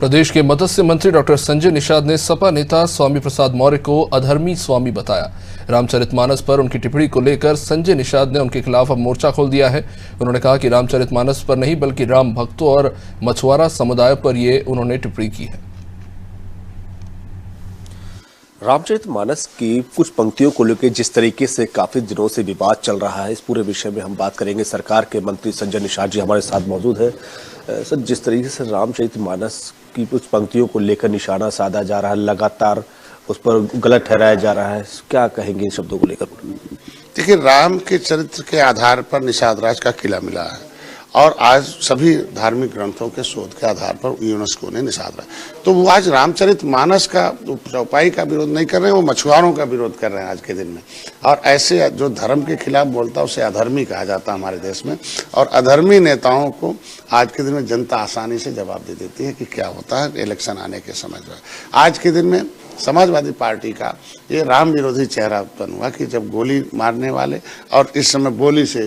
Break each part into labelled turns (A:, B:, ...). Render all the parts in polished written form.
A: प्रदेश के मत्स्य मंत्री डॉक्टर संजय निषाद ने सपा नेता स्वामी प्रसाद मौर्य को अधर्मी स्वामी बताया। रामचरितमानस पर उनकी टिप्पणी को लेकर संजय निषाद ने उनके खिलाफ अब मोर्चा खोल दिया है। उन्होंने कहा कि रामचरितमानस पर नहीं बल्कि राम भक्तों और मछुआरा समुदाय पर ये उन्होंने टिप्पणी की है।
B: रामचरितमानस की कुछ पंक्तियों को लेकर जिस तरीके से काफी दिनों से विवाद चल रहा है, इस पूरे विषय में हम बात करेंगे। सरकार के मंत्री संजय निषाद जी हमारे साथ मौजूद है। सर, जिस तरीके से रामचरितमानस की कुछ पंक्तियों को लेकर निशाना साधा जा रहा है, लगातार उस पर गलत ठहराया जा रहा है, क्या कहेंगे इन शब्दों को लेकर?
C: देखिए, राम के चरित्र के आधार पर निषाद राज का किला मिला है और आज सभी धार्मिक ग्रंथों के शोध के आधार पर यूनेस्को ने निषाद रहा। तो वो आज रामचरितमानस का चौपाई का विरोध नहीं कर रहे हैं, वो मछुआरों का विरोध कर रहे हैं आज के दिन में। और ऐसे जो धर्म के खिलाफ बोलता है उसे अधर्मी कहा जाता है हमारे देश में। और अधर्मी नेताओं को आज के दिन में जनता आसानी से जवाब दे देती है कि क्या होता है इलेक्शन आने के समय जो है। आज के दिन में समाजवादी पार्टी का ये राम विरोधी चेहरा उत्पन्न हुआ कि जब गोली मारने वाले और इस समय बोली से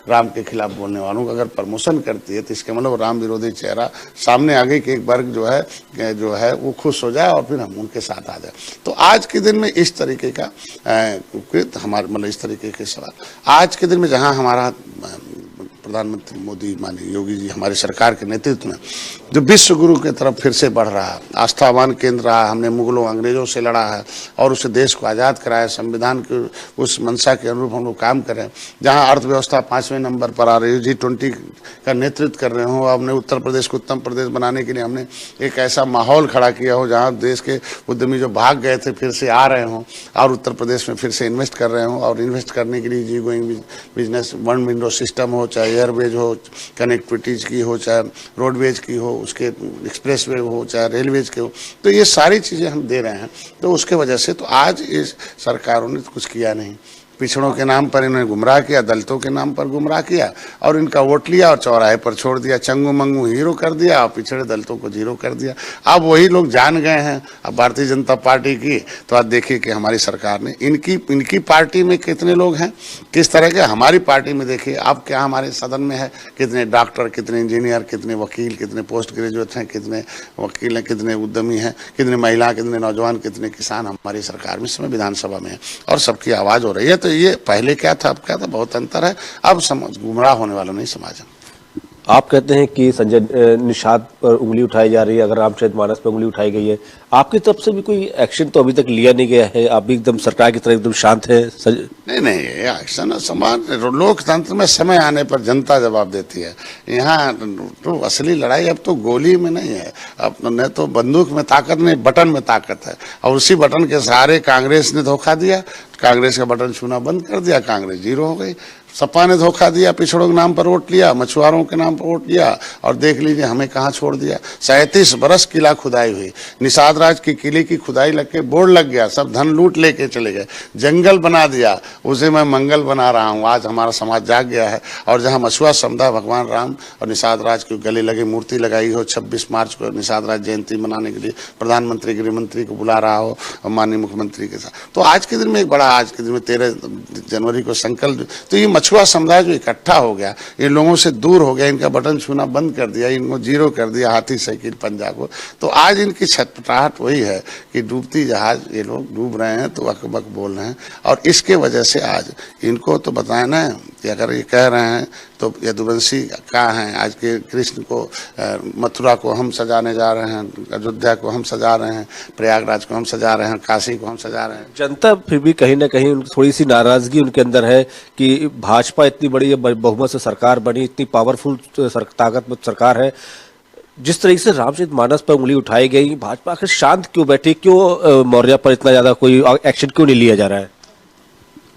C: राम के खिलाफ बोलने वालों को अगर प्रमोशन करती है तो इसके मतलब राम विरोधी चेहरा सामने आ गई कि एक वर्ग जो है वो खुश हो जाए और फिर हम उनके साथ आ जाए। तो आज के दिन में इस तरीके का हमारे मतलब इस तरीके के सवाल आज के दिन में जहां हमारा प्रधानमंत्री मोदी माननीय योगी जी हमारी सरकार के नेतृत्व में जो विश्व गुरु की तरफ फिर से बढ़ रहा है, आस्थावान केंद्र रहा, हमने मुगलों अंग्रेजों से लड़ा है और उसे देश को आज़ाद कराया, संविधान के उस मंशा के अनुरूप हम लोग काम करें। जहां अर्थव्यवस्था 5वें नंबर पर आ रही है, G20 का नेतृत्व कर रहे हो, हमने उत्तर प्रदेश को उत्तम प्रदेश बनाने के लिए हमने एक ऐसा माहौल खड़ा किया हो जहाँ देश के उद्यमी जो भाग गए थे फिर से आ रहे हों और उत्तर प्रदेश में फिर से इन्वेस्ट कर रहे हों। और इन्वेस्ट करने के लिए जी going business one window system हो, चाहे एयरवेज हो, कनेक्टिविटीज की हो, चाहे रोडवेज की हो, उसके एक्सप्रेसवे हो, चाहे रेलवेज के हो, तो ये सारी चीज़ें हम दे रहे हैं। तो उसके वजह से तो आज इस सरकारों ने कुछ किया नहीं। पिछड़ों के नाम पर इन्होंने गुमराह किया, दलितों के नाम पर गुमराह किया और इनका वोट लिया और चौराहे पर छोड़ दिया, चंगू मंगू हीरो कर दिया और पिछड़े दलितों को जीरो कर दिया। अब वही लोग जान गए हैं अब भारतीय जनता पार्टी की। तो आज देखिए कि हमारी सरकार ने इनकी पार्टी में कितने लोग हैं, किस तरह के। हमारी पार्टी में देखिए अब क्या हमारे सदन में है, कितने डॉक्टर, कितने इंजीनियर, कितने वकील, कितने पोस्ट ग्रेजुएट हैं, कितने वकील हैं, कितने उद्यमी हैं, कितने महिला, कितने नौजवान, कितने किसान हमारी सरकार में इस समय विधानसभा में है और सबकी आवाज़ हो रही है। तो ये पहले क्या था अब क्या था, बहुत अंतर है। अब गुमराह होने वाला नहीं समाज है।
B: आप कहते हैं कि संजय निषाद पर उंगली उठाई जा रही है, अगर रामचरितमानस पर उंगली उठाई गई है, आपकी तरफ से भी कोई एक्शन तो अभी तक लिया नहीं गया है? आप भी एकदम सरकार की तरफ एकदम शांत है?
C: नहीं, एक्शन समाज लोकतंत्र में समय आने पर जनता जवाब देती है। यहाँ तो असली लड़ाई अब तो गोली में नहीं है, अब न तो बंदूक में ताकत नहीं, बटन में ताकत है। और उसी बटन के सहारे कांग्रेस ने धोखा दिया, कांग्रेस का बटन छूना बंद कर दिया, कांग्रेस जीरो हो गई। सपा ने धोखा दिया, पिछड़ों के नाम पर वोट लिया, मछुआरों के नाम पर वोट लिया और देख लीजिए हमें कहाँ छोड़ दिया। 37 बरस किला खुदाई हुई, निषाद राज की किले की खुदाई लग के बोर्ड लग गया, सब धन लूट लेके चले गए, जंगल बना दिया, उसे मैं मंगल बना रहा हूँ। आज हमारा समाज जाग गया है और जहाँ मछुआ समुदाय भगवान राम और निषाद राज के गले लगे मूर्ति लगाई हो, 26 मार्च को निषाद राज जयंती मनाने के लिए प्रधानमंत्री गृह मंत्री को बुला रहा हो माननीय मुख्यमंत्री के साथ, तो आज के दिन में एक बड़ा, आज के दिन में 13 जनवरी को संकल्प, तो ये मछुआ समुदाय जो इकट्ठा हो गया, इन लोगों से दूर हो गया, इनका बटन छूना बंद कर दिया, इनको जीरो कर दिया, हाथी साइकिल पंजा को। तो आज इनकी छटपटाहट वही है कि डूबती जहाज ये लोग डूब रहे हैं तो अकबक बोल रहे हैं। और इसके वजह से आज इनको तो बताया ना कि अगर ये कह रहे हैं तो यदुवंशी कहाँ हैं, आज के कृष्ण को मथुरा को हम सजाने जा रहे हैं, अयोध्या को हम सजा रहे हैं, प्रयागराज को हम सजा रहे हैं, काशी को हम सजा रहे हैं।
B: जनता फिर भी कहीं ना कहीं थोड़ी सी नाराजगी उनके अंदर है कि भाजपा इतनी बड़ी बहुमत से सरकार बनी, इतनी पावरफुल ताकतवर सरकार है, जिस तरीके से रामचरितमानस पर उंगली उठाई गई, भाजपा आखिर शांत क्यों बैठी, क्यों मौर्य पर इतना ज्यादा कोई एक्शन क्यों नहीं लिया जा रहा है?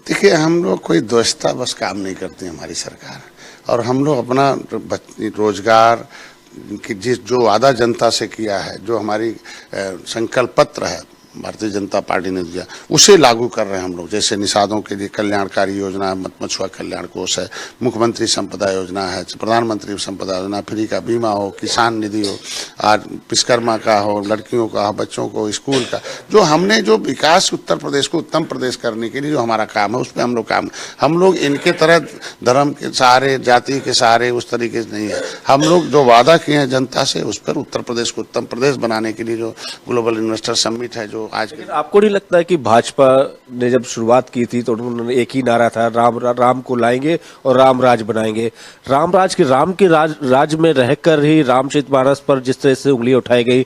C: देखिए, हम लोग कोई दोस्ता बस काम नहीं करते हमारी सरकार, और हम लोग अपना रोजगार की जो वादा जनता से किया है, जो हमारी संकल्प पत्र है भारतीय जनता पार्टी ने दिया उसे लागू कर रहे हैं हम लोग। जैसे निषादों के लिए कल्याणकारी योजना है, मछुआ कल्याण कोष है, मुख्यमंत्री संपदा योजना है, प्रधानमंत्री संपदा योजना, फ्री का बीमा हो, किसान निधि हो, आज विश्वकर्मा का हो, लड़कियों का हो, बच्चों को स्कूल का, जो हमने जो विकास उत्तर प्रदेश को उत्तम प्रदेश करने के लिए जो हमारा काम है उस पर हम लोग इनके तरह धर्म के सहारे, जाति के सहारे उस तरीके से नहीं है। हम लोग जो वादा किए हैं जनता से उस पर उत्तर प्रदेश को उत्तम प्रदेश बनाने के लिए जो ग्लोबल इन्वेस्टर समिट है जो आज के।
B: आपको नहीं लगता है कि भाजपा ने जब शुरुआत की थी तो उन्होंने एक ही नारा था, राम को लाएंगे और राम राज बनाएंगे। राम के राज में रहकर ही रामचरितमानस पर जिस तरह से उंगली उठाई गई,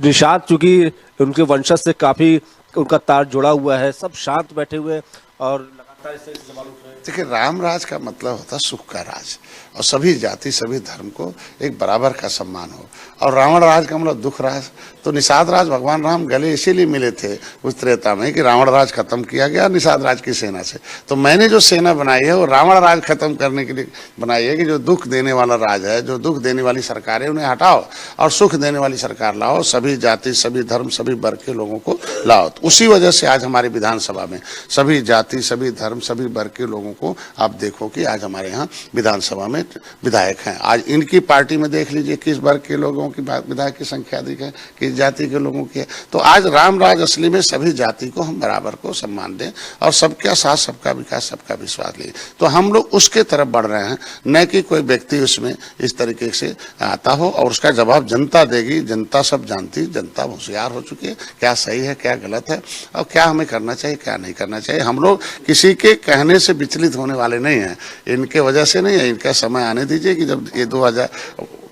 B: निषाद चूंकि उनके वंशज से काफी उनका तार जुड़ा हुआ है, सब शांत बैठे हुए और लगातार इस तरह से सवाल उठ रहे हैं।
C: देखिए, राम राज का मतलब होता है सुख का राज, और सभी जाति सभी धर्म को एक बराबर का सम्मान हो। और रावण राज का मतलब दुख राज। तो निषाद राज भगवान राम गले इसीलिए मिले थे उस त्रेता में कि रावण राज खत्म किया गया निषाद राज की सेना से। तो मैंने जो सेना बनाई है वो रावण राज खत्म करने के लिए बनाई है कि जो दुख देने वाला राज है, जो दुख देने वाली सरकार है, उन्हें हटाओ और सुख देने वाली सरकार लाओ, सभी जाति सभी धर्म सभी वर्ग के लोगों को लाओ। तो उसी वजह से आज हमारी विधानसभा में सभी जाति सभी धर्म सभी वर्ग के लोगों को आप देखो कि आज हमारे यहाँ विधानसभा में विधायक हैं। आज इनकी पार्टी में देख लीजिए किस वर्ग के लोगों की विधायक की संख्या अधिक है, किस जाति के लोगों की है। तो आज राम राज असली में सभी जाति को हम बराबर को सम्मान दें और सबका साथ सबका विकास सबका विश्वास ले। तो हम लोग उसके तरफ बढ़ रहे हैं, न कि कोई व्यक्ति उसमें इस तरीके से आता हो और उसका जवाब जनता देगी। जनता सब जानती, जनता होशियार हो चुकी है, क्या सही है क्या गलत है और क्या हमें करना चाहिए क्या नहीं करना चाहिए। हम लोग किसी के कहने से विचलित होने वाले नहीं हैं, इनके वजह से नहीं है। इनका समय आने दीजिए कि जब ये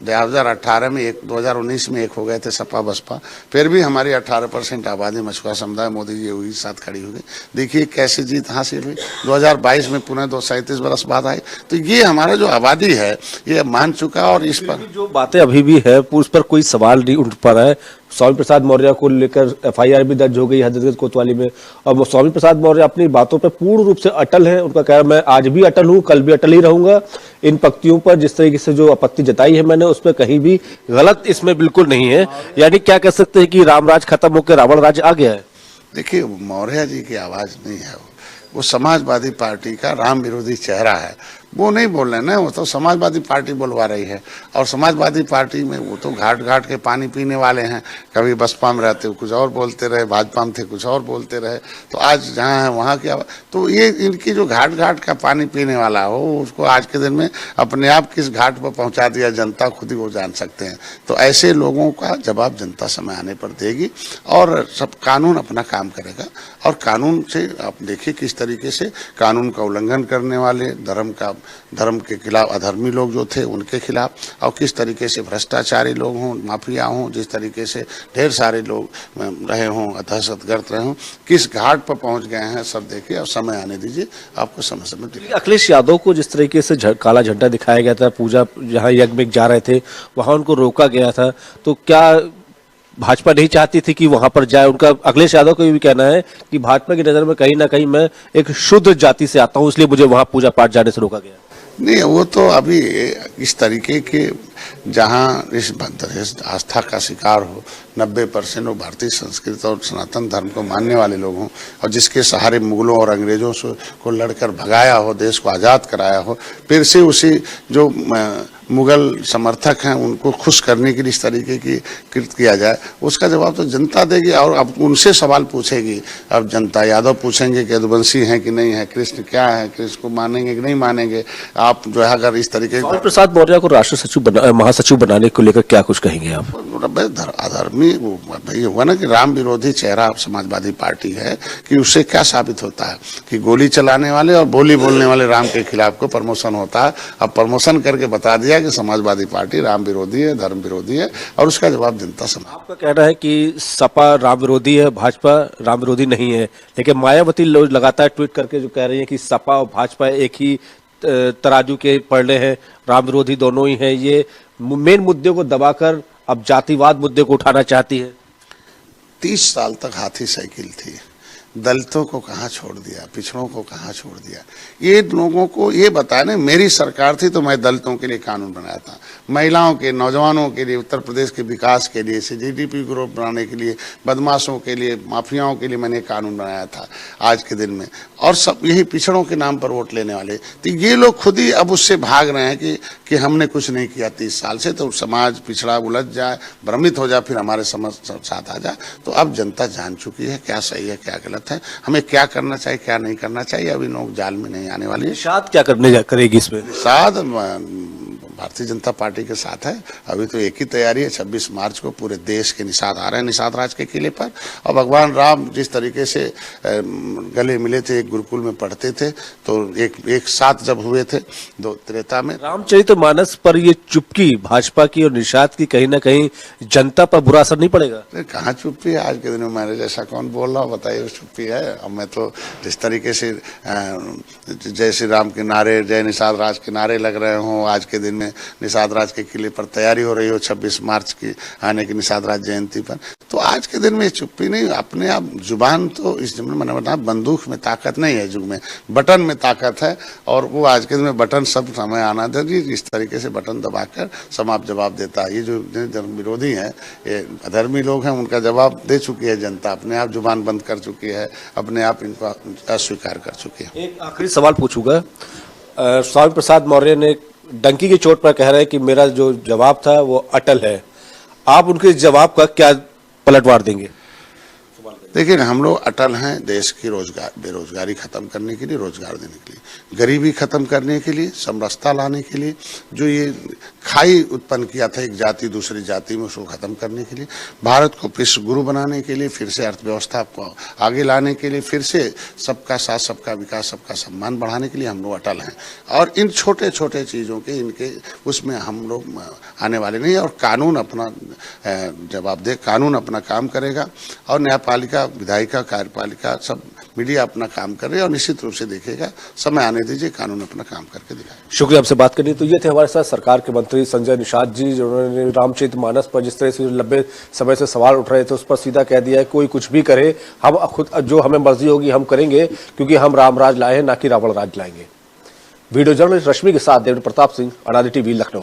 C: 2018 में 2019 में एक हो गए थे सपा बसपा, फिर भी हमारी 18% आबादी मछुआ समुदाय मोदी जी हुई साथ खड़ी हो गई। देखिए कैसी जीत हासिल हुई। 2022 में पुनः 37 बरस बाद आई। तो ये हमारा जो आबादी है ये मान चुका। और इस पर
B: जो बातें अभी भी है उस पर कोई सवाल नहीं उठ पा रहा है। स्वामी प्रसाद मौर्य को लेकर FIR भी दर्ज हो गई हजरतगंज कोतवाली में, और स्वामी प्रसाद मौर्य अपनी बातों पर पूर्ण रूप से अटल है। उनका कहना मैं आज भी अटल हूं, कल भी अटल ही रहूंगा। इन पंक्तियों पर जिस तरीके से जो आपत्ति जताई है मैंने, उसमें कहीं भी गलत इसमें बिल्कुल नहीं है। यानी क्या कह सकते हैं कि राम राज खत्म होकर रावण राज आ गया है?
C: देखिए, मौर्य जी की आवाज नहीं है, वो समाजवादी पार्टी का राम विरोधी चेहरा है। वो नहीं बोल रहे ना, वो तो समाजवादी पार्टी बोलवा रही है। और समाजवादी पार्टी में वो तो घाट घाट के पानी पीने वाले हैं। कभी बसपा में रहते कुछ और बोलते रहे, भाजपा में थे कुछ और बोलते रहे, तो आज जहाँ है वहाँ क्या। तो ये इनकी जो घाट घाट का पानी पीने वाला हो उसको आज के दिन में अपने आप किस घाट पर पहुँचा दिया जनता खुद ही वो जान सकते हैं। तो ऐसे लोगों का जवाब जनता समय आने पर देगी और सब कानून अपना काम करेगा। और कानून से आप देखिए किस तरीके से कानून का उल्लंघन करने वाले, धर्म के खिलाफ अधर्मी लोग जो थे उनके खिलाफ, और किस तरीके से भ्रष्टाचारी लोग हों, माफिया हों, जिस तरीके से ढेर सारे लोग रहे हों, दहशतगर्द रहे हों, किस घाट पर पहुंच गए हैं सब देखिए। और समय आने दीजिए, आपको समय समय।
B: अखिलेश यादव को जिस तरीके से काला झंडा दिखाया गया था, पूजा जहां यज्ञ में जा रहे थे वहां उनको रोका गया था, तो क्या भाजपा नहीं चाहती थी कि वहां पर जाए? उनका अखिलेश यादव का भी कहना है कि भाजपा की नजर में कहीं ना कहीं मैं एक शुद्ध जाति से आता हूं, इसलिए मुझे वहां पूजा पाठ जाने से रोका गया।
C: नहीं, वो तो अभी इस तरीके के जहाँ इस आस्था का शिकार हो 90% लोग भारतीय संस्कृति और सनातन धर्म को मानने वाले लोग हों, और जिसके सहारे मुगलों और अंग्रेजों से को लड़कर भगाया हो, देश को आज़ाद कराया हो, फिर से उसी जो मुगल समर्थक हैं उनको खुश करने के लिए इस तरीके की कृत किया जाए, उसका जवाब तो जनता देगी। और अब उनसे सवाल पूछेगी अब जनता। यादव पूछेंगे कि यदुवंशी हैं कि नहीं है, कृष्ण क्या है, कृष्ण को मानेंगे कि नहीं मानेंगे। आप जो है अगर इस तरीके
B: स्वामी प्रसाद मौर्य को राष्ट्रीय सचिव महासचिव बनाने को लेकर क्या कुछ कहेंगे आप?
C: अधर्मी भाई हुआ ना कि राम विरोधी चेहरा समाजवादी पार्टी है, कि उससे क्या साबित होता है कि गोली चलाने वाले और बोली बोलने वाले राम के खिलाफ को प्रमोशन होता है। अब प्रमोशन करके बता दिया कि समाजवादी पार्टी राम विरोधी है, धर्म विरोधी है, और उसका जवाब जनता समझ।
B: आपका कहना है कि सपा राम विरोधी है, भाजपा राम विरोधी नहीं है, लेकिन मायावती लोग लगातार ट्वीट करके जो कह रही है कि सपा और भाजपा एक ही तराजू के पड़े हैं, राम विरोधी दोनों ही हैं। ये मेन मुद्दे को दबाकर अब जातिवाद मुद्दे को उठाना चाहती है।
C: 30 साल तक हाथी साइकिल थी, दलितों को कहाँ छोड़ दिया, पिछड़ों को कहाँ छोड़ दिया। ये लोगों को ये बताया ना, मेरी सरकार थी तो मैं दलितों के लिए कानून बनाया था, महिलाओं के, नौजवानों के लिए, उत्तर प्रदेश के विकास के लिए, जीडीपी ग्रोथ बनाने के लिए, बदमाशों के लिए, माफियाओं के लिए मैंने कानून बनाया था आज के दिन में। और सब यही पिछड़ों के नाम पर वोट लेने वाले, तो ये लोग खुद ही अब उससे भाग रहे हैं कि हमने कुछ नहीं किया 30 साल से, तो समाज पिछड़ा उलझ जाए, भ्रमित हो जाए, फिर हमारे समझ साथ आ जाए। तो अब जनता जान चुकी है क्या सही है क्या गलत है, हमें क्या करना चाहिए क्या नहीं करना चाहिए। अभी लोग जाल में नहीं आने वाले।
B: निषाद क्या करेगी इसमें?
C: निषाद भारतीय जनता पार्टी के साथ है। अभी तो एक ही तैयारी है, 26 मार्च को पूरे देश के निषाद आ रहे हैं निषाद राज के किले पर। और भगवान राम जिस तरीके से गले मिले थे, एक गुरुकुल में पढ़ते थे, तो एक साथ जब हुए थे दो त्रेता में।
B: रामचरितमानस पर ये चुप्पी भाजपा की और निषाद की कहीं ना कहीं जनता पर बुरा असर नहीं पड़ेगा?
C: कहाँ चुप्पी है आज के दिन में, मैंने जैसा कौन बोल रहा हूँ बताइए, चुप्पी है? अब मैं तो जिस तरीके से जय श्री राम के नारे, जय निषाद राज के नारे लग रहे हों, आज के दिन में निषाद राज के किले पर तैयारी हो रही हो 26 मार्च की आने की निषाद राज जयंती पर, तो आज के दिन में चुप्पी नहीं, अपने आप जुबान तो इस जुम्मन मैंने बताया, बंदूक में ताकत नहीं है, जुग में बटन में ताकत है। और वो आज के दिन में बटन सब समय आना था जी, इस तरीके से बटन दबाकर समाप्त जवाब देता है। ये जो धर्म विरोधी हैं, ये अधर्मी लोग हैं, उनका जवाब दे चुकी है जनता, अपने आप जुबान बंद कर चुकी है, अपने आप इनको अस्वीकार कर चुकी है।
B: एक आखिरी सवाल पूछूंगा, स्वामी प्रसाद मौर्य ने डंकी की चोट पर कह रहे हैं कि मेरा जो जवाब था वो अटल है, आप उनके जवाब का क्या पलटवार देंगे?
C: देखिए, हम लोग अटल हैं देश की बेरोजगारी खत्म करने के लिए, रोजगार देने के लिए, गरीबी खत्म करने के लिए, समरसता लाने के लिए, जो ये खाई उत्पन्न किया था एक जाति दूसरी जाति में, उसको खत्म करने के लिए, भारत को विश्व गुरु बनाने के लिए, फिर से अर्थव्यवस्था को आगे लाने के लिए, फिर से सबका साथ सबका विकास सबका सम्मान बढ़ाने के लिए हम लोग अटल हैं। और इन छोटे छोटे चीज़ों के इनके उसमें हम लोग आने वाले नहीं। और कानून अपना जवाब दे, कानून अपना काम करेगा, और न्यायपालिका, विधायिका, कार्यपालिका, सब मीडिया अपना काम कर रहे हैं, और निश्चित रूप से देखेगा, समय आने दीजिए, कानून अपना काम करके दिखाएगा।
B: शुक्रिया आपसे बात करनी। तो ये थे हमारे साथ सरकार के मंत्री संजय निषाद जी, जिन्होंने रामचरितमानस पर जिस तरह से लंबे समय से सवाल उठ रहे थे उस पर सीधा कह दिया है कोई कुछ भी करे, हम खुद जो हमें मर्जी होगी हम करेंगे, क्योंकि हम राम राज लाए हैं, ना कि रावण राज लाएंगे। वीडियो जर्नलिस्ट रश्मि के साथ देवेंद्र प्रताप सिंह, अनादि टीवी, लखनऊ।